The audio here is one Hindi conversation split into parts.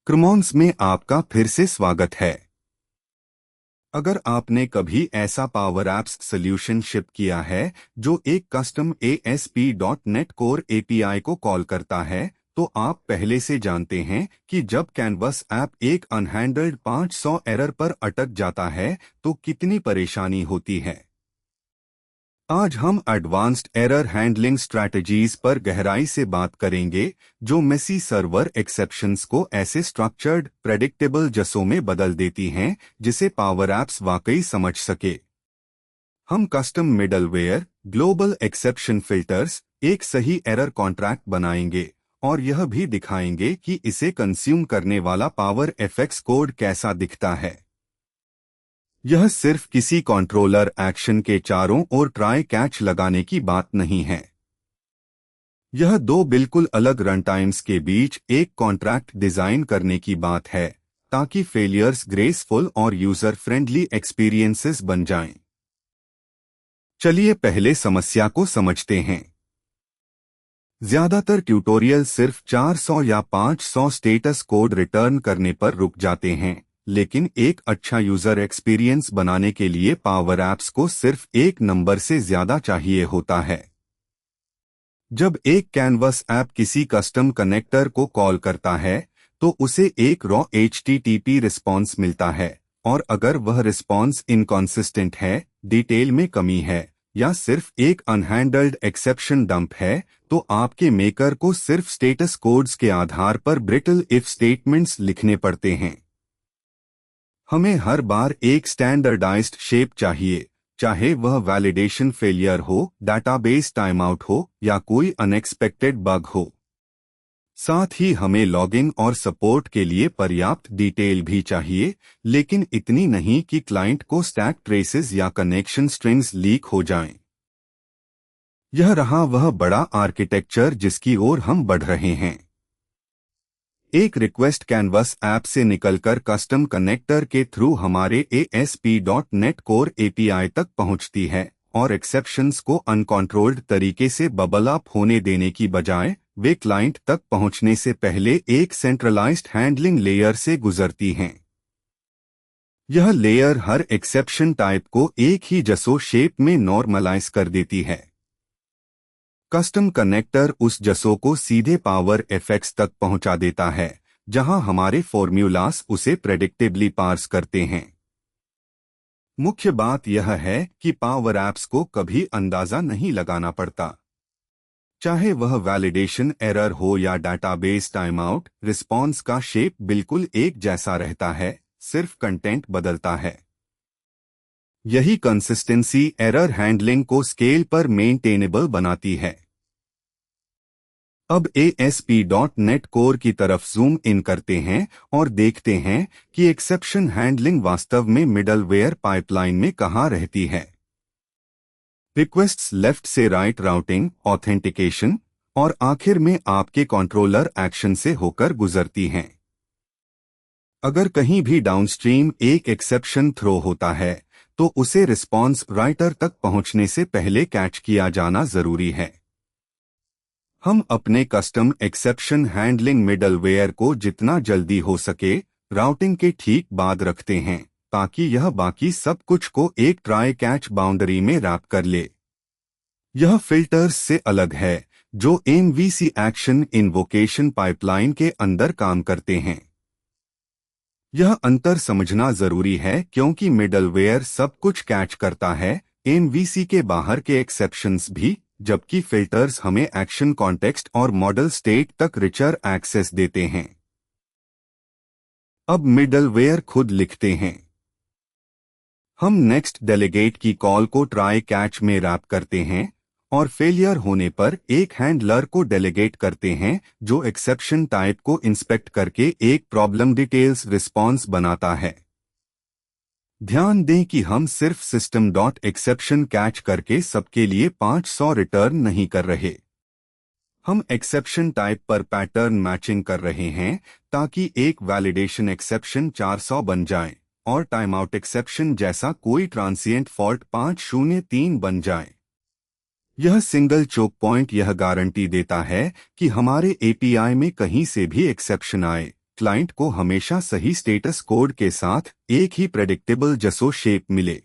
क्रमॉन्स में आपका फिर से स्वागत है। अगर आपने कभी ऐसा पावर एप्स सॉल्यूशन शिप किया है जो एक कस्टम ASP.NET कोर API को कॉल करता है, तो आप पहले से जानते हैं कि जब कैनवस ऐप एक अनहैंडल्ड 500 एरर पर अटक जाता है तो कितनी परेशानी होती है। आज हम एडवांस्ड एरर हैंडलिंग स्ट्रैटेजीज पर गहराई से बात करेंगे जो मेसी सर्वर एक्सेप्शंस को ऐसे स्ट्रक्चर्ड, प्रेडिक्टेबल जसों में बदल देती हैं जिसे पावर एप्स वाकई समझ सके। हम custom middleware, global exception filters, एक सही एरर कॉन्ट्रैक्ट बनाएंगे और यह भी दिखाएंगे कि इसे कंज्यूम करने वाला पावर एफएक्स कोड कैसा दिखता है। यह सिर्फ किसी कंट्रोलर एक्शन के चारों ओर ट्राई कैच लगाने की बात नहीं है। यह दो बिल्कुल अलग रन टाइम्स के बीच एक कॉन्ट्रैक्ट डिजाइन करने की बात है ताकि फेलियर्स ग्रेसफुल और यूजर फ्रेंडली एक्सपीरियंसेस बन जाएं। चलिए पहले समस्या को समझते हैं। ज्यादातर ट्यूटोरियल सिर्फ 400 या 500 स्टेटस कोड रिटर्न करने पर रुक जाते हैं, लेकिन एक अच्छा यूजर एक्सपीरियंस बनाने के लिए पावर एप्स को सिर्फ एक नंबर से ज्यादा चाहिए होता है। जब एक कैनवस ऐप किसी कस्टम कनेक्टर को कॉल करता है तो उसे एक रॉ HTTP रिस्पॉन्स मिलता है, और अगर वह रिस्पॉन्स इनकॉन्सिस्टेंट है, डिटेल में कमी है या सिर्फ एक अनहैंडल्ड एक्सेप्शन डंप है, तो आपके मेकर को सिर्फ स्टेटस कोड्स के आधार पर ब्रिटल इफ स्टेटमेंट्स लिखने पड़ते हैं। हमें हर बार एक स्टैंडर्डाइज्ड शेप चाहिए, चाहे वह वैलिडेशन फेलियर हो, डाटाबेस टाइमआउट हो या कोई अनएक्सपेक्टेड बग हो। साथ ही हमें लॉगिंग और सपोर्ट के लिए पर्याप्त डिटेल भी चाहिए, लेकिन इतनी नहीं कि क्लाइंट को स्टैक ट्रेसेस या कनेक्शन स्ट्रिंग्स लीक हो जाएं। यह रहा वह बड़ा आर्किटेक्चर जिसकी ओर हम बढ़ रहे हैं। एक रिक्वेस्ट कैनवस ऐप से निकलकर कस्टम कनेक्टर के थ्रू हमारे ASP.NET कोर API तक पहुंचती है, और एक्सेप्शंस को अनकंट्रोल्ड तरीके से बबल अप होने देने की बजाय वे क्लाइंट तक पहुंचने से पहले एक सेंट्रलाइज्ड हैंडलिंग लेयर से गुजरती हैं। यह लेयर हर एक्सेप्शन टाइप को एक ही जसो शेप में नॉर्मलाइज कर देती है। कस्टम कनेक्टर उस जसो को सीधे पावर एफएक्स तक पहुंचा देता है, जहां हमारे फॉर्म्यूलास उसे प्रेडिक्टेबली पार्स करते हैं। मुख्य बात यह है कि पावर एप्स को कभी अंदाजा नहीं लगाना पड़ता। चाहे वह वैलिडेशन एरर हो या डाटाबेस टाइमआउट, रिस्पॉन्स का शेप बिल्कुल एक जैसा रहता है, सिर्फ कंटेंट बदलता है। यही कंसिस्टेंसी एरर हैंडलिंग को स्केल पर मेंटेनेबल बनाती है। अब ASP.NET कोर की तरफ जूम इन करते हैं और देखते हैं कि एक्सेप्शन हैंडलिंग वास्तव में मिडलवेयर पाइपलाइन में कहाँ रहती है। रिक्वेस्ट्स लेफ्ट से राइट राउटिंग, ऑथेंटिकेशन और आखिर में आपके कंट्रोलर एक्शन से होकर गुजरती हैं। अगर कहीं भी डाउनस्ट्रीम एक एक्सेप्शन थ्रो होता है तो उसे रिस्पॉन्स राइटर तक पहुंचने से पहले कैच किया जाना जरूरी है। हम अपने कस्टम एक्सेप्शन हैंडलिंग मिडलवेयर को जितना जल्दी हो सके राउटिंग के ठीक बाद रखते हैं, ताकि यह बाकी सब कुछ को एक ट्राई कैच बाउंड्री में रैप कर ले। यह फिल्टर्स से अलग है जो MVC एक्शन इन्वोकेशन पाइपलाइन के अंदर काम करते हैं। यह अंतर समझना जरूरी है क्योंकि मिडलवेयर सब कुछ कैच करता है, MVC के बाहर के एक्सेप्शंस भी, जबकि फिल्टर्स हमें एक्शन कॉन्टेक्स्ट और मॉडल स्टेट तक रिचर एक्सेस देते हैं। अब मिडलवेयर खुद लिखते हैं। हम नेक्स्ट डेलीगेट की कॉल को ट्राई कैच में रैप करते हैं और फेलियर होने पर एक हैंडलर को डेलीगेट करते हैं जो एक्सेप्शन टाइप को इंस्पेक्ट करके एक प्रॉब्लम डिटेल्स रिस्पॉन्स बनाता है। ध्यान दें कि हम सिर्फ सिस्टम डॉट एक्सेप्शन कैच करके सबके लिए 500 रिटर्न नहीं कर रहे। हम एक्सेप्शन टाइप पर पैटर्न मैचिंग कर रहे हैं ताकि एक वैलिडेशन एक्सेप्शन 400 बन जाए और टाइम आउट एक्सेप्शन जैसा कोई ट्रांसिएंट फॉल्ट 503 बन जाए। यह सिंगल चोक पॉइंट यह गारंटी देता है कि हमारे API में कहीं से भी एक्सेप्शन आए, क्लाइंट को हमेशा सही स्टेटस कोड के साथ एक ही प्रेडिक्टेबल जसो शेप मिले।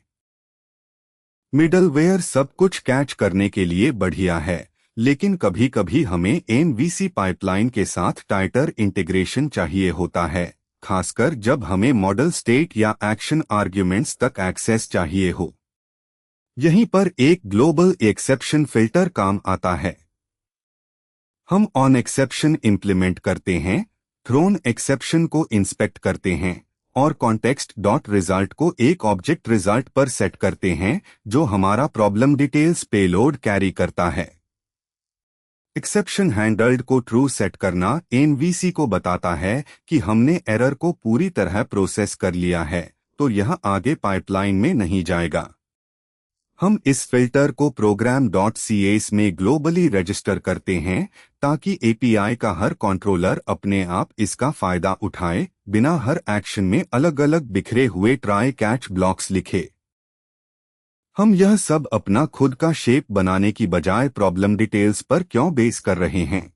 मिडलवेयर सब कुछ कैच करने के लिए बढ़िया है, लेकिन कभी कभी हमें एमवीसी पाइपलाइन के साथ टाइटर इंटीग्रेशन चाहिए होता है, खासकर जब हमें मॉडल स्टेट या एक्शन आर्ग्यूमेंट्स तक एक्सेस चाहिए हो। यहीं पर एक ग्लोबल एक्सेप्शन फिल्टर काम आता है। हम ऑन एक्सेप्शन इंप्लीमेंट करते हैं, थ्रोन एक्सेप्शन को इंस्पेक्ट करते हैं और कॉन्टेक्स्ट डॉट रिजल्ट को एक ऑब्जेक्ट रिजल्ट पर सेट करते हैं जो हमारा प्रॉब्लम डिटेल्स पेलोड कैरी करता है। एक्सेप्शन हैंडल्ड को ट्रू सेट करना एमवीसी को बताता है कि हमने एरर को पूरी तरह प्रोसेस कर लिया है, तो यह आगे पाइपलाइन में नहीं जाएगा। हम इस फिल्टर को program.cs में ग्लोबली रजिस्टर करते हैं ताकि एपीआई का हर कंट्रोलर अपने आप इसका फायदा उठाए, बिना हर एक्शन में अलग अलग बिखरे हुए ट्राई कैच ब्लॉक्स लिखे। हम यह सब अपना खुद का शेप बनाने की बजाय प्रॉब्लम डिटेल्स पर क्यों बेस कर रहे हैं?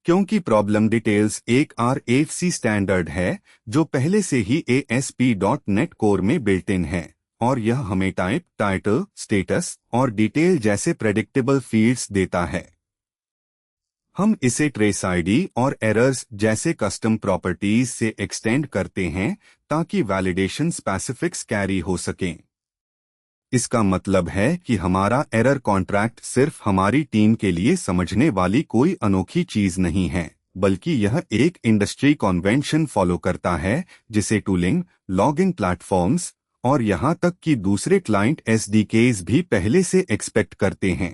क्योंकि प्रॉब्लम डिटेल्स एक RFC स्टैंडर्ड है जो पहले से ही ASP.NET कोर में बिल्ट इन है, और यह हमें टाइप, टाइटल, स्टेटस और डिटेल जैसे प्रेडिक्टेबल फील्ड्स देता है। हम इसे ट्रेस आईडी और एरर्स जैसे कस्टम प्रॉपर्टीज से एक्सटेंड करते हैं ताकि वैलिडेशन स्पेसिफिक्स कैरी हो सकें। इसका मतलब है कि हमारा एरर कॉन्ट्रैक्ट सिर्फ हमारी टीम के लिए समझने वाली कोई अनोखी चीज नहीं है, बल्कि यह एक इंडस्ट्री कन्वेंशन फॉलो करता है जिसे टूलिंग, लॉगिंग प्लेटफॉर्म्स और यहां तक कि दूसरे क्लाइंट SDKs भी पहले से एक्सपेक्ट करते हैं।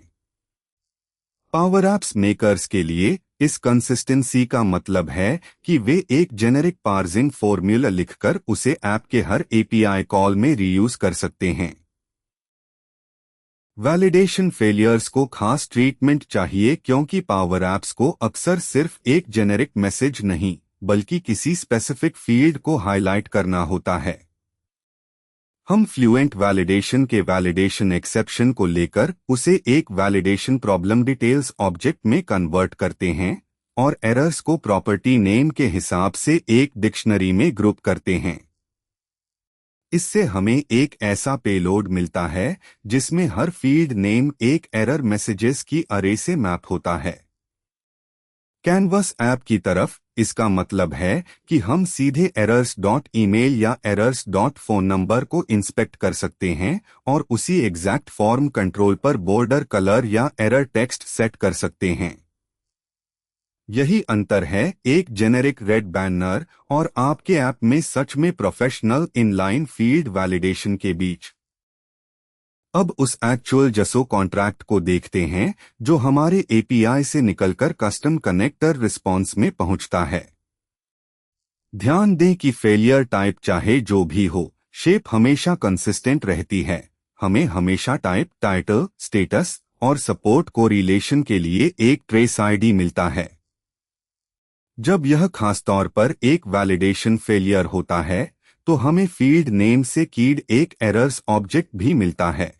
पावर एप्स मेकर्स के लिए इस कंसिस्टेंसी का मतलब है कि वे एक जेनेरिक पार्सिंग फॉर्मूला लिखकर उसे ऐप के हर API कॉल में रीयूज कर सकते हैं। वैलिडेशन फेलियर्स को खास ट्रीटमेंट चाहिए क्योंकि पावर एप्स को अक्सर सिर्फ एक जेनेरिक मैसेज नहीं, बल्कि किसी स्पेसिफिक फील्ड को हाईलाइट करना होता है। हम फ्लुएंट वैलिडेशन के वैलिडेशन एक्सेप्शन को लेकर उसे एक वैलिडेशन प्रॉब्लम डिटेल्स ऑब्जेक्ट में कन्वर्ट करते हैं और एरर्स को प्रॉपर्टी नेम के हिसाब से एक डिक्शनरी में ग्रुप करते हैं। इससे हमें एक ऐसा पेलोड मिलता है जिसमें हर फील्ड नेम एक एरर मैसेजेस की अरे से मैप होता है। कैनवस ऐप की तरफ इसका मतलब है कि हम सीधे errors.email या errors.phone नंबर को इंस्पेक्ट कर सकते हैं और उसी एग्जैक्ट फॉर्म कंट्रोल पर बॉर्डर कलर या एरर टेक्स्ट सेट कर सकते हैं। यही अंतर है एक जेनेरिक रेड बैनर और आपके ऐप में सच में प्रोफेशनल इनलाइन फील्ड वैलिडेशन के बीच। अब उस एक्चुअल जसो कॉन्ट्रैक्ट को देखते हैं जो हमारे API से निकलकर कस्टम कनेक्टर रिस्पॉन्स में पहुंचता है। ध्यान दें कि फेलियर टाइप चाहे जो भी हो, शेप हमेशा कंसिस्टेंट रहती है। हमें हमेशा टाइप, टाइटल, स्टेटस और सपोर्ट कोरिलेशन के लिए एक ट्रेस आईडी मिलता है। जब यह खासतौर पर एक वैलिडेशन फेलियर होता है तो हमें फील्ड नेम से कीड एक एरर्स ऑब्जेक्ट भी मिलता है।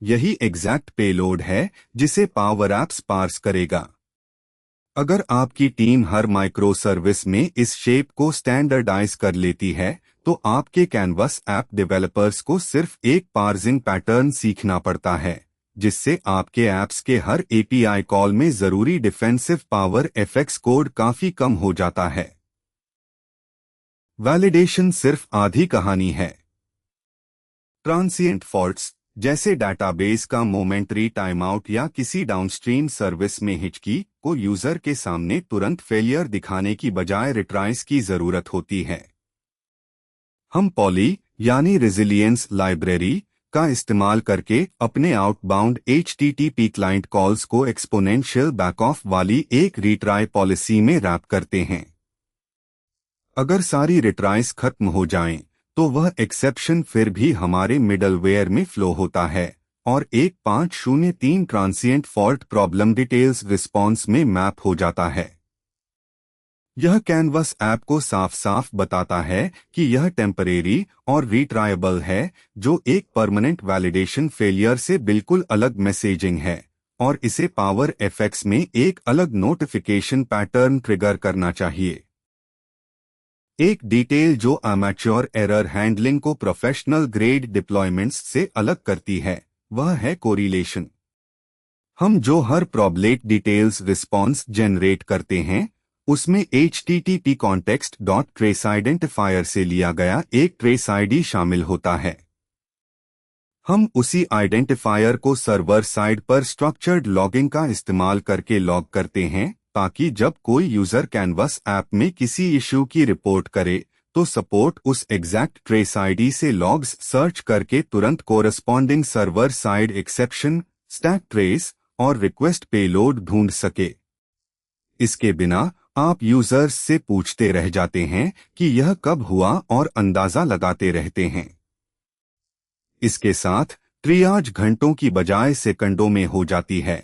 यही एग्जैक्ट पेलोड है जिसे पावर एप्स पार्स करेगा। अगर आपकी टीम हर माइक्रो सर्विस में इस शेप को स्टैंडर्डाइज कर लेती है तो आपके कैनवस ऐप डेवलपर्स को सिर्फ एक पार्सिंग पैटर्न सीखना पड़ता है, जिससे आपके ऐप्स के हर API कॉल में जरूरी डिफेंसिव पावर FX कोड काफी कम हो जाता है। वैलिडेशन सिर्फ आधी कहानी है। ट्रांसिएंट फॉल्ट्स जैसे डाटाबेस का मोमेंटरी टाइमआउट या किसी डाउनस्ट्रीम सर्विस में हिचकी को यूजर के सामने तुरंत फेलियर दिखाने की बजाय रिट्राइज की जरूरत होती है। हम पॉली यानी रेजिलियंस लाइब्रेरी का इस्तेमाल करके अपने आउटबाउंड HTTP क्लाइंट कॉल्स को एक्सपोनेंशियल बैकऑफ वाली एक रिट्राई पॉलिसी में रैप करते हैं। अगर सारी रिट्राइज खत्म हो जाएं, तो वह एक्सेप्शन फिर भी हमारे मिडलवेयर में फ्लो होता है और एक 503 transient fault problem details response में मैप हो जाता है। यह कैनवस ऐप को साफ साफ बताता है कि यह टेम्परेरी और रीट्रायबल है, जो एक परमानेंट वैलिडेशन फेलियर से बिल्कुल अलग मैसेजिंग है और इसे पावर एफएक्स में एक अलग नोटिफिकेशन पैटर्न ट्रिगर करना चाहिए। एक डिटेल जो अमेच्योर एरर हैंडलिंग को प्रोफेशनल ग्रेड डिप्लॉयमेंट्स से अलग करती है वह है कोरिलेशन। हम जो हर प्रॉब्लेट डिटेल्स रिस्पॉन्स जनरेट करते हैं उसमें http context.trace आइडेंटिफायर से लिया गया एक ट्रेस आईडी शामिल होता है। हम उसी आइडेंटिफायर को सर्वर साइड पर स्ट्रक्चर्ड लॉगिंग का इस्तेमाल करके लॉग करते हैं ताकि जब कोई यूजर कैनवस ऐप में किसी इशू की रिपोर्ट करे तो सपोर्ट उस एग्जैक्ट ट्रेस आईडी से लॉग्स सर्च करके तुरंत corresponding server side exception, stack trace और रिक्वेस्ट पेलोड ढूंढ सके। इसके बिना आप यूजर्स से पूछते रह जाते हैं कि यह कब हुआ और अंदाजा लगाते रहते हैं। इसके साथ ट्रियाज घंटों की बजाय सेकंडों में हो जाती है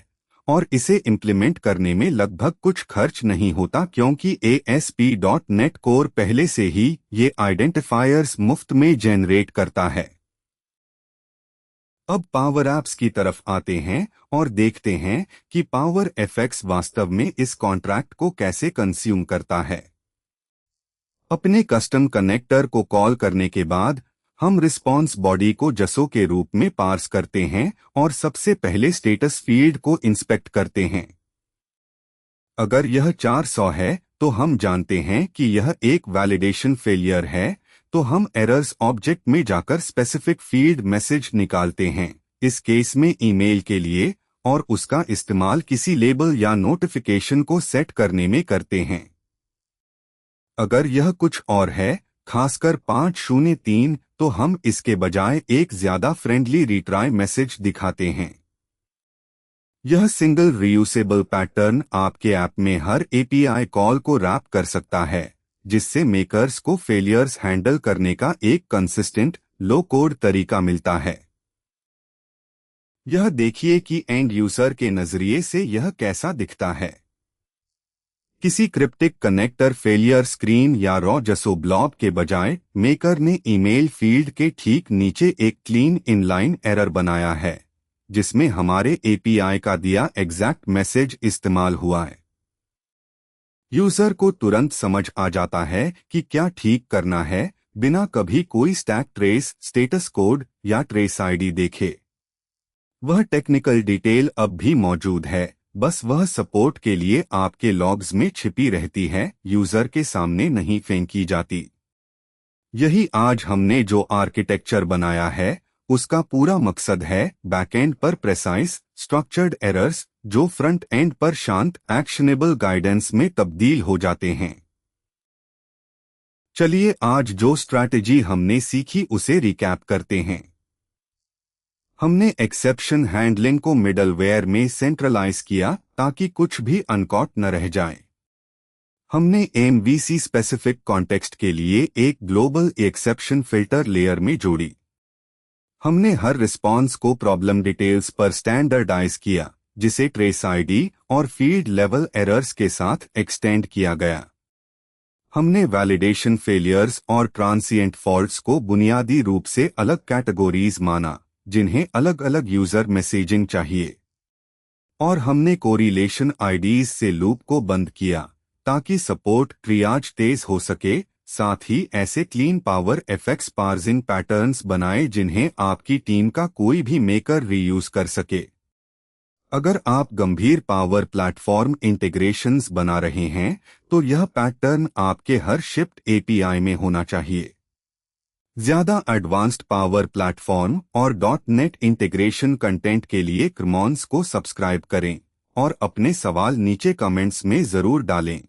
और इसे इम्प्लीमेंट करने में लगभग कुछ खर्च नहीं होता क्योंकि ASP.NET कोर पहले से ही ये आइडेंटिफायर्स मुफ्त में जनरेट करता है। अब पावर एप्स की तरफ आते हैं और देखते हैं कि पावर एफएक्स वास्तव में इस कॉन्ट्रैक्ट को कैसे कंज्यूम करता है। अपने कस्टम कनेक्टर को कॉल करने के बाद हम रिस्पॉन्स बॉडी को जसो के रूप में पार्स करते हैं और सबसे पहले स्टेटस फील्ड को इंस्पेक्ट करते हैं। अगर यह 400 है तो हम जानते हैं कि यह एक वैलिडेशन फेलियर है, तो हम एरर्स ऑब्जेक्ट में जाकर स्पेसिफिक फील्ड मैसेज निकालते हैं, इस केस में ईमेल के लिए, और उसका इस्तेमाल किसी लेबल या नोटिफिकेशन को सेट करने में करते हैं। अगर यह कुछ और है, खासकर 503, तो हम इसके बजाय एक ज्यादा फ्रेंडली रिट्राई मैसेज दिखाते हैं। यह सिंगल रीयूसेबल पैटर्न आपके ऐप में हर एपीआई कॉल को रैप कर सकता है, जिससे मेकर्स को फेलियर्स हैंडल करने का एक कंसिस्टेंट, लो कोड तरीका मिलता है। यह देखिए कि एंड यूजर के नजरिए से यह कैसा दिखता है। किसी क्रिप्टिक कनेक्टर फेलियर स्क्रीन या रॉ जसो ब्लॉब के बजाय मेकर ने ईमेल फील्ड के ठीक नीचे एक क्लीन इनलाइन एरर बनाया है, जिसमें हमारे एपीआई का दिया एग्जैक्ट मैसेज इस्तेमाल हुआ है। यूजर को तुरंत समझ आ जाता है कि क्या ठीक करना है, बिना कभी कोई स्टैक ट्रेस, स्टेटस कोड या ट्रेस आईडी देखे। वह टेक्निकल डिटेल अब भी मौजूद है, बस वह सपोर्ट के लिए आपके लॉग्स में छिपी रहती है, यूजर के सामने नहीं फेंकी जाती। यही आज हमने जो आर्किटेक्चर बनाया है उसका पूरा मकसद है बैकएंड पर प्रेसाइज स्ट्रक्चर्ड एरर्स जो फ्रंट एंड पर शांत एक्शनेबल गाइडेंस में तब्दील हो जाते हैं। चलिए आज जो स्ट्रैटेजी हमने सीखी उसे रिकैप करते हैं। हमने एक्सेप्शन हैंडलिंग को मिडलवेयर में सेंट्रलाइज किया ताकि कुछ भी अनकॉट न रह जाए। हमने MVC स्पेसिफिक कॉन्टेक्स्ट के लिए एक ग्लोबल एक्सेप्शन फिल्टर लेयर में जोड़ी। हमने हर रिस्पॉन्स को प्रॉब्लम डिटेल्स पर स्टैंडर्डाइज किया, जिसे ट्रेस आईडी और फील्ड लेवल एरर्स के साथ एक्सटेंड किया गया। हमने वैलिडेशन फेलियर्स और ट्रांसिएंट फॉल्ट्स को बुनियादी रूप से अलग कैटेगोरीज माना, जिन्हें अलग अलग यूजर मैसेजिंग चाहिए। और हमने कोरिलेशन आईडीज से लूप को बंद किया ताकि सपोर्ट ट्रियाज तेज हो सके, साथ ही ऐसे clean power FX parsing patterns बनाए जिन्हें आपकी टीम का कोई भी मेकर रीयूज कर सके। अगर आप गंभीर पावर प्लेटफॉर्म इंटीग्रेशंस बना रहे हैं तो यह पैटर्न आपके हर शिफ्ट एपीआई में होना चाहिए। ज्यादा एडवांस्ड पावर प्लेटफॉर्म और .NET इंटीग्रेशन कंटेंट के लिए क्रमॉन्स को सब्सक्राइब करें और अपने सवाल नीचे कमेंट्स में जरूर डालें।